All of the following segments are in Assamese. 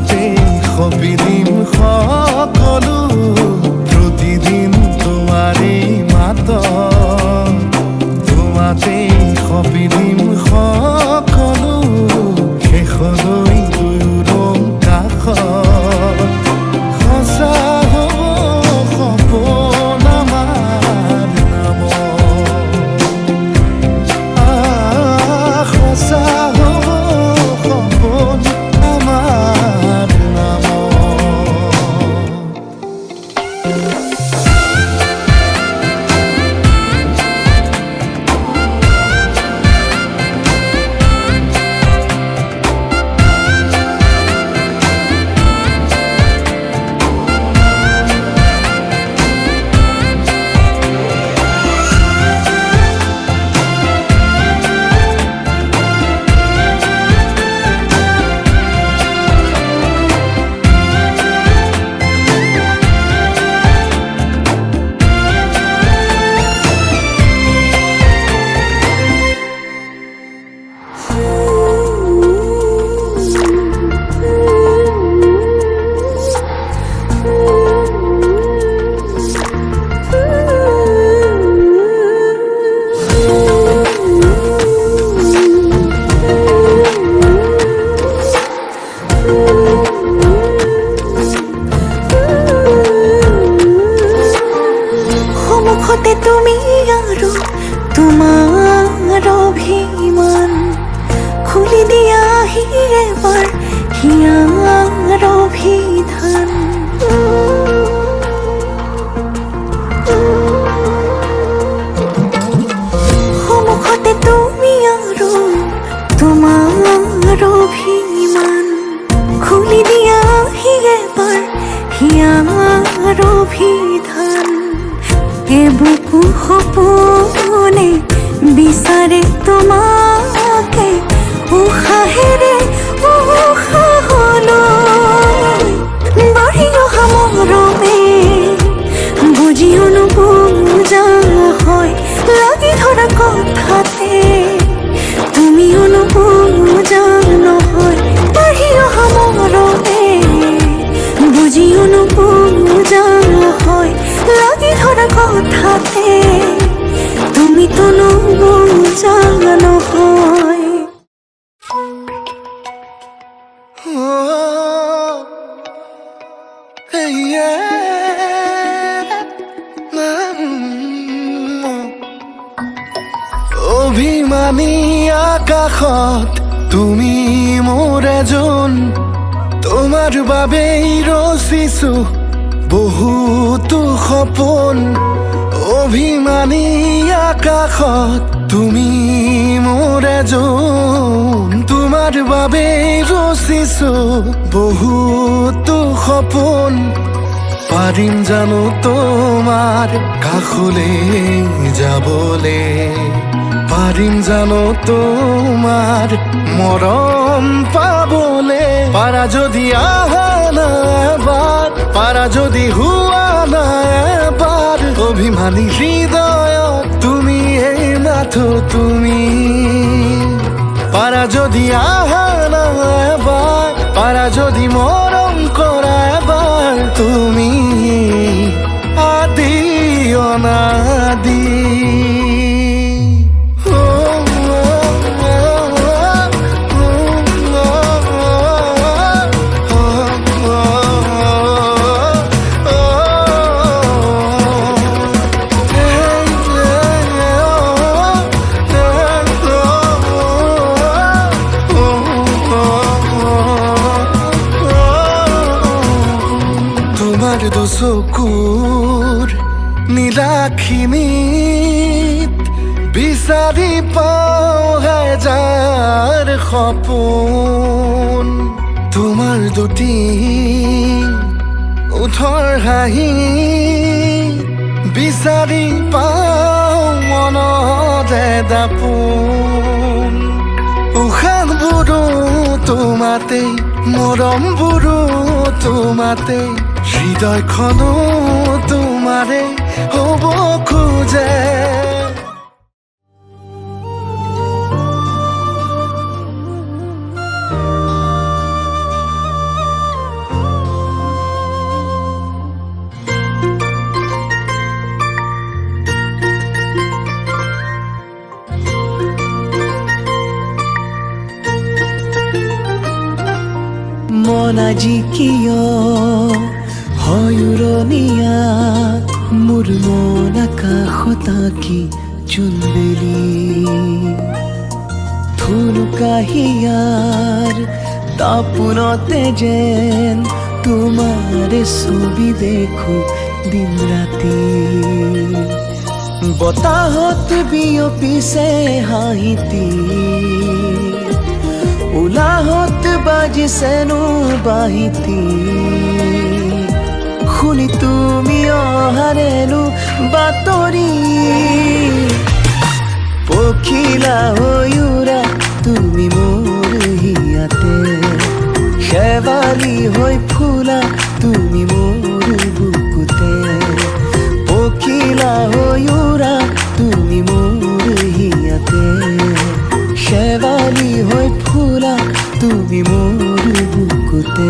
তোমাতে সবিদিন সকলো প্ৰতিদিন তোমাৰে মাত তোমাতে সবিদিন সকলো শেষলৈ দুয়োৰং কাষত সঁচা হ'ব সপোন আমাৰ নামত সঁচা হ'ব সপোন আমাৰ নামত তুমি আৰু তোমাৰ অভিমান খুলি দিয়া এবাৰ হিয়াৰ অভিধান সন্মুখতে তুমি আৰু তোমাৰ অভিমান খুলি দিয়া এবাৰ হিয়াৰ অভিধান বুকু সপোনে বিচাৰে তোমাকে উশাহেৰে উশাহলৈ বাঢ়ি অহা মৰমে বুজিও নুবুজা হয় লাগি ধৰা কথাতে তুমিও নুবুজা নহয় বাঢ়ি অহা মৰমে বুজিও নুবুজা হয় লাগি ধৰা কথাতে তুমিতো নুবুজা নহয় অভিমানী আকাশত তুমি মোৰ এজন তোমাৰ বাবেই ৰচিছো বহুতো সপোন অভিমানী আকাশত তুমি মোৰ এজন তোমাৰ বাবে ৰচিছো বহুতো সপোন পাৰিম জানো তোমাৰ কাষলৈ যাবলে পাৰিম জানো তোমাৰ মৰম পাবলে পাৰা যদি আহা না এবাৰ পাৰা যদি হুৱা না এবাৰ অভিমানী হৃদয়ত তুমি এই মাথো তুমি পাৰা যদি আহা না এবাৰ পাৰা যদি মৰম কৰা এবাৰ তুমি আদি অনাদি চকুৰ নীলাখিনিত বিচাৰি পাওঁ হাজাৰ সপোন তোমাৰ দুটি ওঠৰ হাঁহি বিচাৰি পাওঁ মনতে দাপোন উশাহবোৰো তোমাতে মৰমবোৰো তোমাতে হৃদয়খনো তোমাৰে হ'ব খোজে মন আজি কিয় হয় উৰণীয়া মোৰ মন আকাশত আঁকি জোনবেলি থুলুকাহিয়াৰ তাপোনতে যেন তোমাৰ ছবি দেখো দিন ৰাতি বতাহত বিয়পিছে হাঁহিতি উলাহত বাজিছেনো বাহিতি শুনি তুমি অহাৰেনো বাতৰি পখিলা হৈ উৰা তুমি মোৰ হিয়াতে শেৱালি হৈ ফুলা তুমি মোৰ বুকুতে পখিলা হৈ উৰা তুমি মোৰ হিয়াতে শেৱালি হৈ ফুলা তুমি মোৰ বুকুতে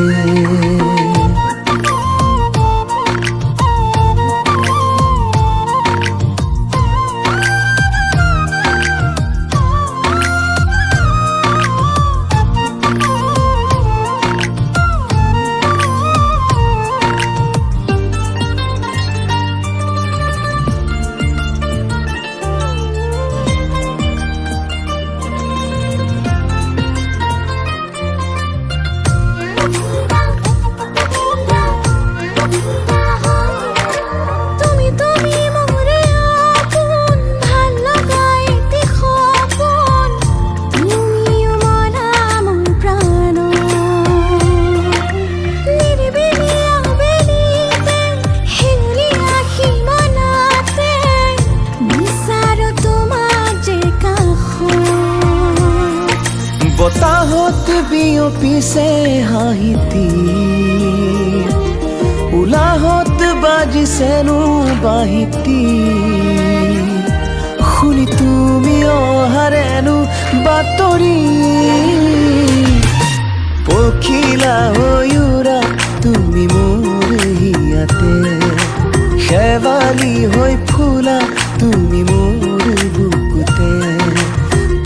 বতাহত বিয়পিছে হাঁহিতি উলাহত বাজিছেনো বাহিতি শুনি তুমি অহাৰেনো বাতৰি পখিলা হৈ উৰা তুমি মোৰ হিয়াতে শেৱালি হৈ ফুলা তুমি মোৰ বুকুতে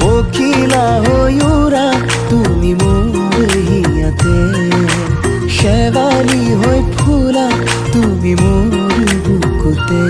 পখিলা হৈ উৰা তুমি মোৰ হিয়াতে শেৱালি হৈ ফুলা তুমি মোৰ বুকুতে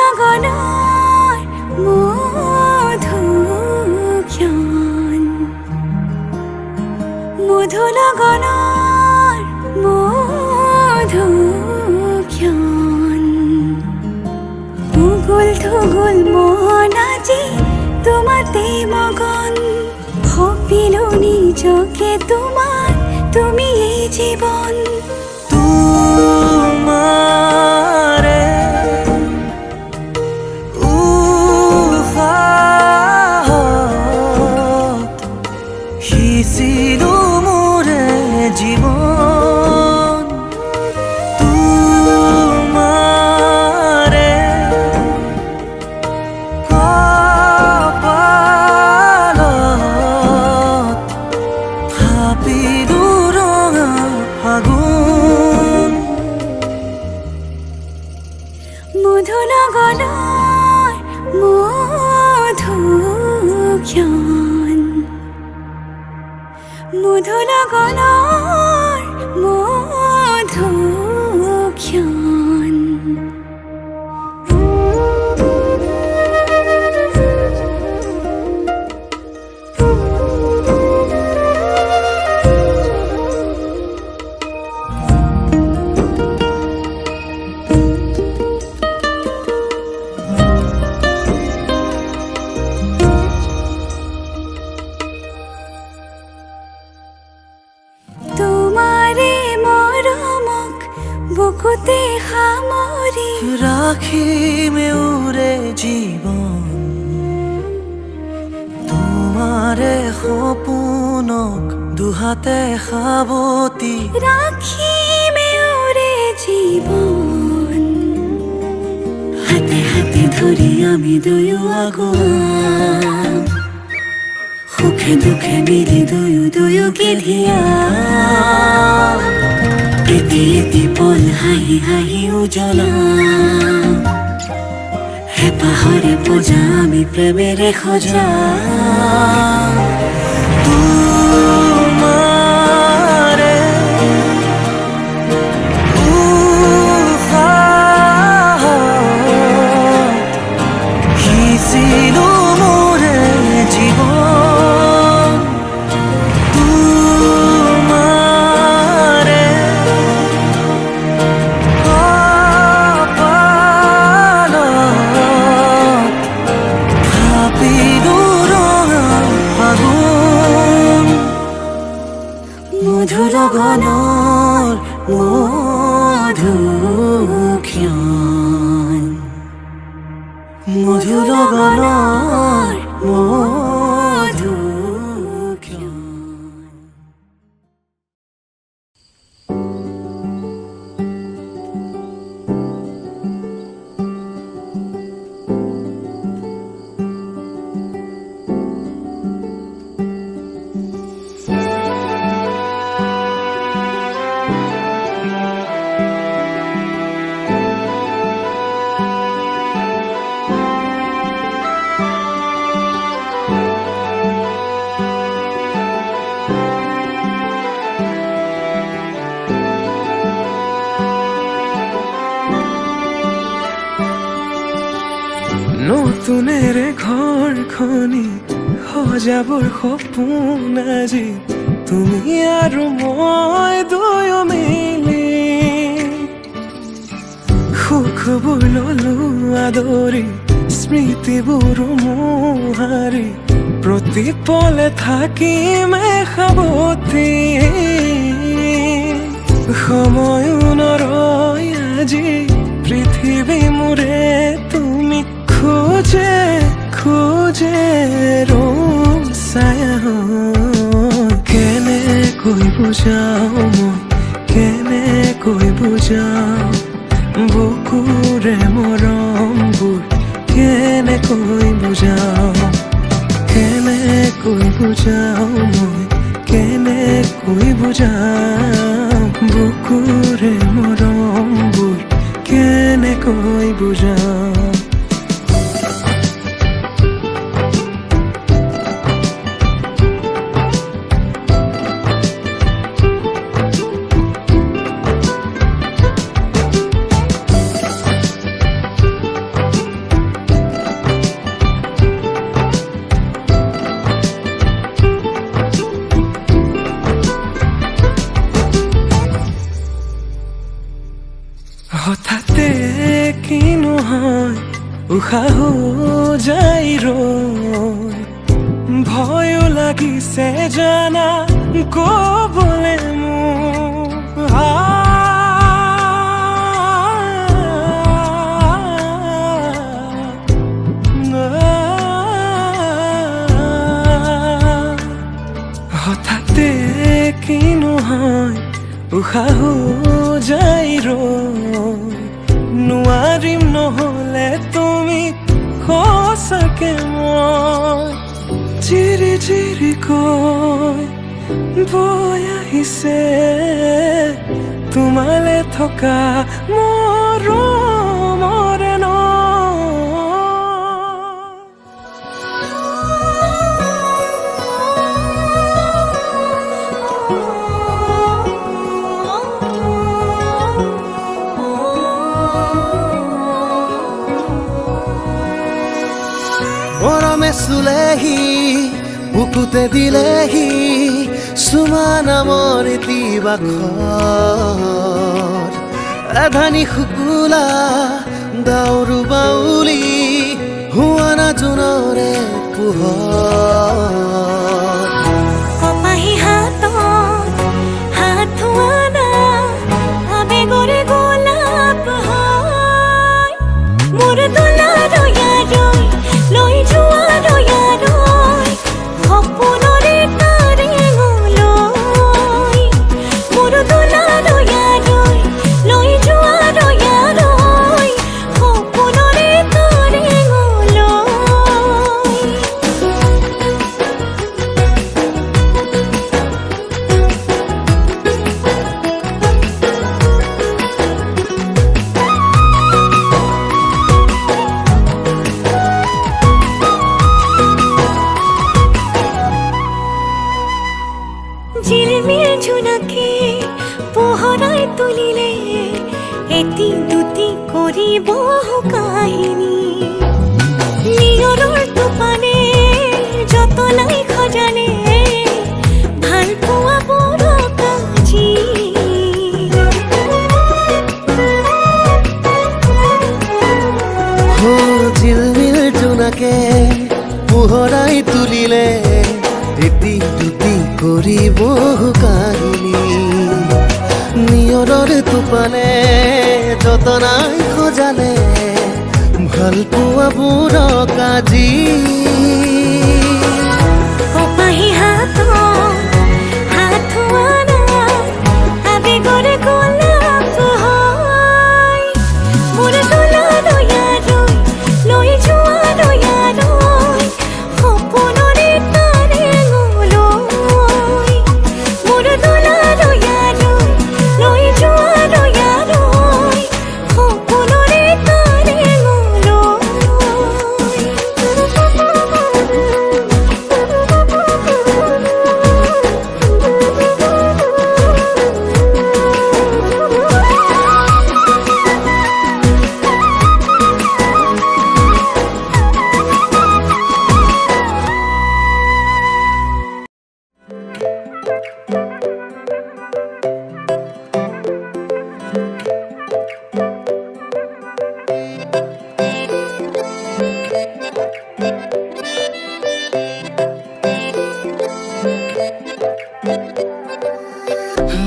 মধুনগনৰ মধুক্ষণ মধুনগনৰ মধুক্ষণ উগুল থুগুল মন আজি তোমাতে মগন ভাবিলো নিজকে তোমাৰ তুমি এই জীৱন তোমাৰে সিঁচিলো মোৰে জীৱন তোমাৰে কপালত থাপিলো ৰঙা ফাগুন মধুনগৰৰ মধুক্ষণ মধুনগৰৰ মধুক্ষণ বুকুতে সামৰি ৰাখিমে উৰে জীৱন তোমাৰে সপোনক দুহাতে সাৱতি ৰাখি আমি দুয়ো আগুৱাম সুখে দুখে মিলি দুয়োকে ধিয়াম এটি এটি পল হাঁহি হাঁহি উজ্বলাম হেঁপাহৰে পূজা আমি প্ৰেমেৰে সজাম লগনৰ মধুক্ষণ মধু লগনৰ মধুক্ষণ নতুনেৰে ঘৰখনি সজাবৰ সপোন আজি তুমি আৰু মই দুয়ো মিলি সুখবোৰ ললো আদৰি স্মৃতিবোৰ মোহাৰি প্ৰতি পলে থাকিমে সাৱতি সময় নৰয় আজি পৃথিৱী মোৰে তুমি খোজে খোজে ৰং ছায়া কেনেকৈ বুজাও মই কেনেকৈ বুজাও বুকুৰে মৰমবোৰ কেনেকৈ বুজাও কেনেকৈ বুজাও মই কেনেকৈ বুজাও বুকুৰে মৰমবোৰ কেনেকৈ বুজাও হঠাতে কি নহয় উশাহ যাই ৰৈ ভয়ো লাগিছে জানা ক'বলে মোৰ হঠাতে কি নহয় উশাহ যাই ৰৈ নোৱাৰিম নহ'লে তুমি সঁচাকে মই চিৰি চিৰিকৈ বৈ আহিছে তোমালে থকা মৰমৰে ন মৰমে চুলেহি বুকুতে দিলেহি চুমা নামৰ এটিবাখৰ এধানি শুকুলা দাউৰু বাউলি হুৱানা জোনৰে পোহৰ কপাহী হাতত হাত ধোৱানা আবেগৰে গোলাপ হয় মোৰ দোলাৰ ইয়াৰৈ লৈ যোৱা ৰয়াৰৈ সপোনৰে তাৰেঙলৈ মোৰ দোলাৰ ইয়াৰৈ লৈ যোৱা ৰয়াৰৈ সপোনৰে তাৰেঙলৈ তুলিলে এটি দুটি কৰিব কাহিনী নিয়ৰৰ টোপানে যতনাই খজানে ভাল পোৱা বৰ কাজি ঝিলমিল জোনাকে পোহৰাই তুলিলে এটি দুটি কৰিব কাহিনী নিয়ৰৰ টোপানে যতনাই খজালে ভাল পোৱা বৰ কাজি কপাহী হাতত হাতোৱানা আবেগৰে গোলাপ হয় মোৰ দোলা দয়ালৈ লৈ যোৱা দয়ালৈ সপোনৰে তাৰে লৈ মোৰ দোলা দয়ালৈ লৈ যোৱা দয়ালৈ সপোনৰে তাৰে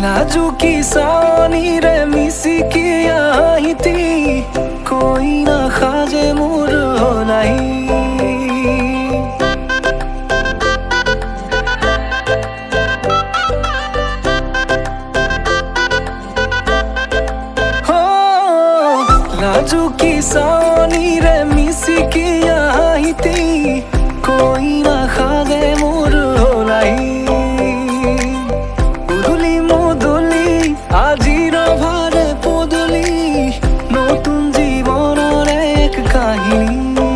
नाजुकी सानीरे मिसिकी आहिती कोई ना खाजे मोर नाही हो नाजुकी सानीरे मिसिकी आहिती कोई ना खाजे मोर नाही আজিৰ ভাৰে পদূলি নতুন জীৱনৰ এক কাহিনী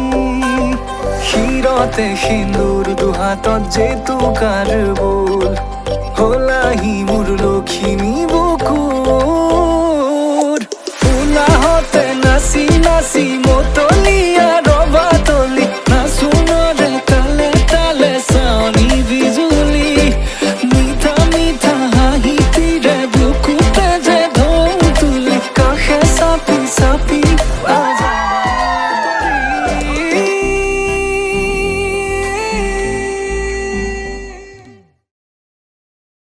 শিৰতে সিন্দুৰ দুহাতত জেতুকাৰ বোল হলাহি মোৰ লখিমী বুকুৰ উলাহতে নাচি নাচি